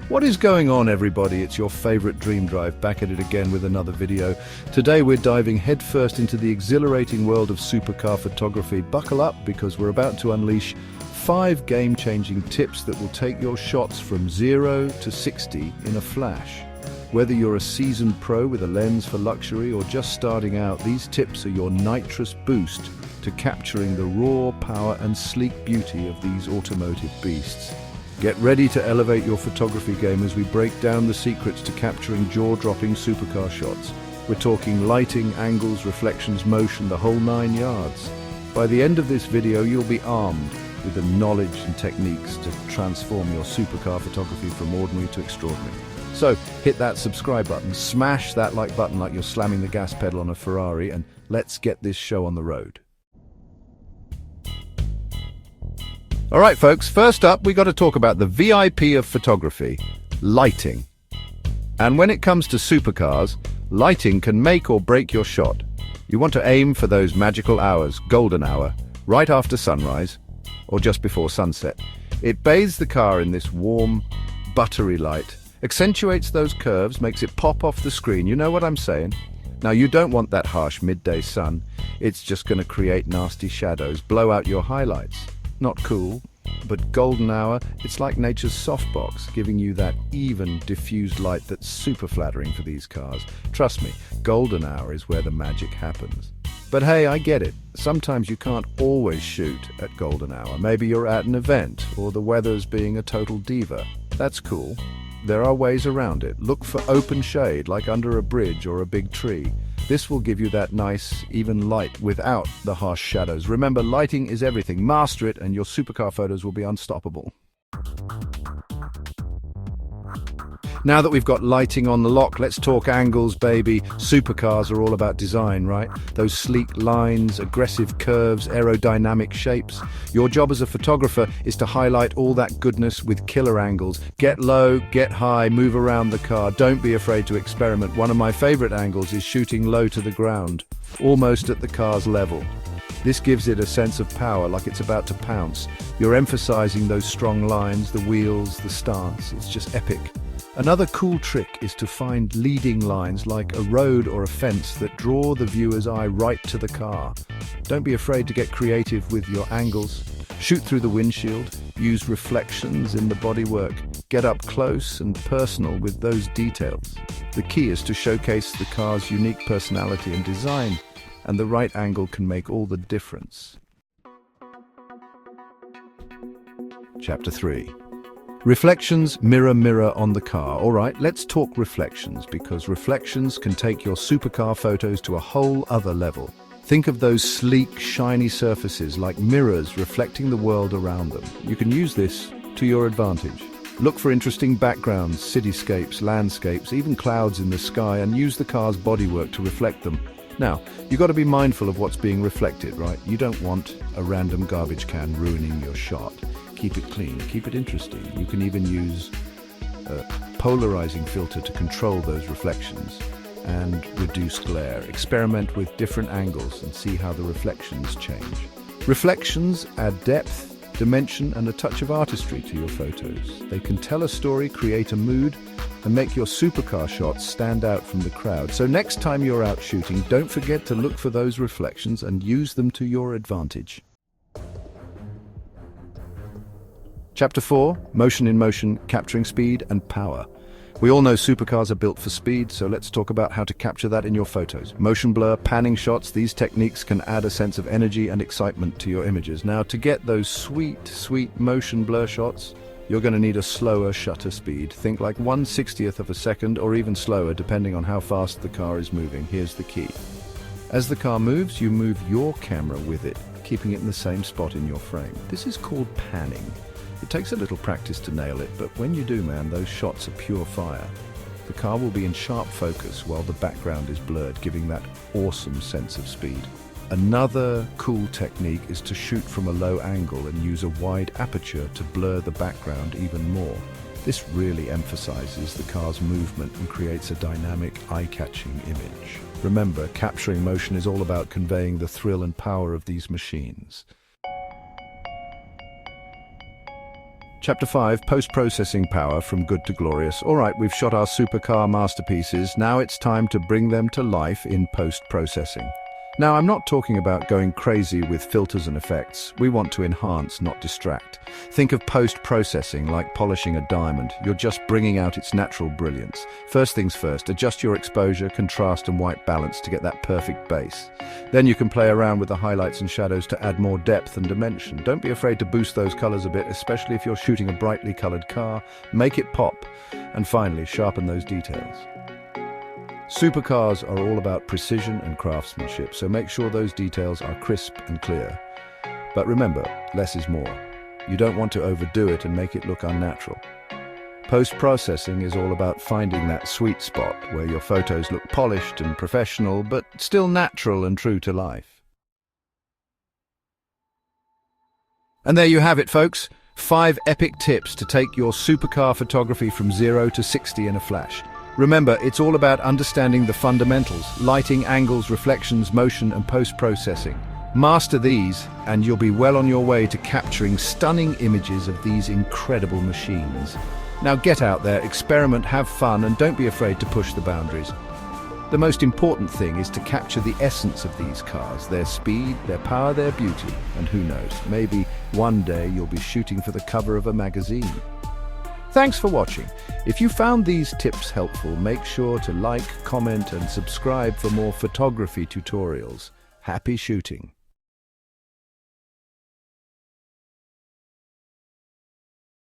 What is going on, everybody? It's your favorite Dream Drive, back at it again with another video. Today we're diving headfirst into the exhilarating world of supercar photography. Buckle up, because we're about to unleash 5 game-changing tips that will take your shots from 0 to 60 in a flash. Whether you're a seasoned pro with a lens for luxury or just starting out, these tips are your nitrous boost to capturing the raw power and sleek beauty of these automotive beasts. Get ready to elevate your photography game as we break down the secrets to capturing jaw-dropping supercar shots. We're talking lighting, angles, reflections, motion, the whole 9 yards. By the end of this video, you'll be armed with the knowledge and techniques to transform your supercar photography from ordinary to extraordinary. So hit that subscribe button, smash that like button like you're slamming the gas pedal on a Ferrari, and let's get this show on the road. All right, folks, first up, we got to talk about the VIP of photography, lighting. And when it comes to supercars, lighting can make or break your shot. You want to aim for those magical hours, golden hour, right after sunrise or just before sunset. It bathes the car in this warm, buttery light, accentuates those curves, makes it pop off the screen. You know what I'm saying? Now, you don't want that harsh midday sun. It's just going to create nasty shadows, blow out your highlights. Not cool, but golden hour, it's like nature's softbox, giving you that even, diffused light that's super flattering for these cars. Trust me, golden hour is where the magic happens. But hey, I get it. Sometimes you can't always shoot at golden hour. Maybe you're at an event, or the weather's being a total diva. That's cool. There are ways around it. Look for open shade, like under a bridge or a big tree. This will give you that nice, even light without the harsh shadows. Remember, lighting is everything. Master it, and your supercar photos will be unstoppable. Now that we've got lighting on the lock, let's talk angles, baby. Supercars are all about design, right? Those sleek lines, aggressive curves, aerodynamic shapes. Your job as a photographer is to highlight all that goodness with killer angles. Get low, get high, move around the car. Don't be afraid to experiment. One of my favorite angles is shooting low to the ground, almost at the car's level. This gives it a sense of power, like it's about to pounce. You're emphasizing those strong lines, the wheels, the stance. It's just epic. Another cool trick is to find leading lines like a road or a fence that draw the viewer's eye right to the car. Don't be afraid to get creative with your angles. Shoot through the windshield, use reflections in the bodywork, get up close and personal with those details. The key is to showcase the car's unique personality and design, and the right angle can make all the difference. Chapter 3. Reflections, mirror, mirror on the car. All right, let's talk reflections, because reflections can take your supercar photos to a whole other level. Think of those sleek, shiny surfaces like mirrors reflecting the world around them. You can use this to your advantage. Look for interesting backgrounds, cityscapes, landscapes, even clouds in the sky, and use the car's bodywork to reflect them. Now, you've got to be mindful of what's being reflected, right? You don't want a random garbage can ruining your shot. Keep it clean, keep it interesting. You can even use a polarizing filter to control those reflections and reduce glare. Experiment with different angles and see how the reflections change. Reflections add depth, dimension, and a touch of artistry to your photos. They can tell a story, create a mood, and make your supercar shots stand out from the crowd. So next time you're out shooting, don't forget to look for those reflections and use them to your advantage. Chapter 4, Motion in Motion, Capturing Speed and Power. We all know supercars are built for speed, so let's talk about how to capture that in your photos. Motion blur, panning shots, these techniques can add a sense of energy and excitement to your images. Now, to get those sweet, sweet motion blur shots, you're going to need a slower shutter speed. Think like 1/60th of a second or even slower, depending on how fast the car is moving. Here's the key. As the car moves, you move your camera with it, keeping it in the same spot in your frame. This is called panning. It takes a little practice to nail it, but when you do, man, those shots are pure fire. The car will be in sharp focus while the background is blurred, giving that awesome sense of speed. Another cool technique is to shoot from a low angle and use a wide aperture to blur the background even more. This really emphasizes the car's movement and creates a dynamic, eye-catching image. Remember, capturing motion is all about conveying the thrill and power of these machines. Chapter 5, Post-Processing Power from Good to Glorious. All right, we've shot our supercar masterpieces. Now it's time to bring them to life in post-processing. Now, I'm not talking about going crazy with filters and effects. We want to enhance, not distract. Think of post-processing like polishing a diamond. You're just bringing out its natural brilliance. First things first, adjust your exposure, contrast and white balance to get that perfect base. Then you can play around with the highlights and shadows to add more depth and dimension. Don't be afraid to boost those colors a bit, especially if you're shooting a brightly colored car. Make it pop. And finally, sharpen those details. Supercars are all about precision and craftsmanship, so make sure those details are crisp and clear. But remember, less is more. You don't want to overdo it and make it look unnatural. Post-processing is all about finding that sweet spot where your photos look polished and professional, but still natural and true to life. And there you have it, folks. 5 epic tips to take your supercar photography from 0 to 60 in a flash. Remember, it's all about understanding the fundamentals: lighting, angles, reflections, motion, and post-processing. Master these, and you'll be well on your way to capturing stunning images of these incredible machines. Now get out there, experiment, have fun, and don't be afraid to push the boundaries. The most important thing is to capture the essence of these cars, their speed, their power, their beauty, and who knows, maybe one day you'll be shooting for the cover of a magazine. Thanks for watching. If you found these tips helpful, make sure to like, comment, and subscribe for more photography tutorials. Happy shooting!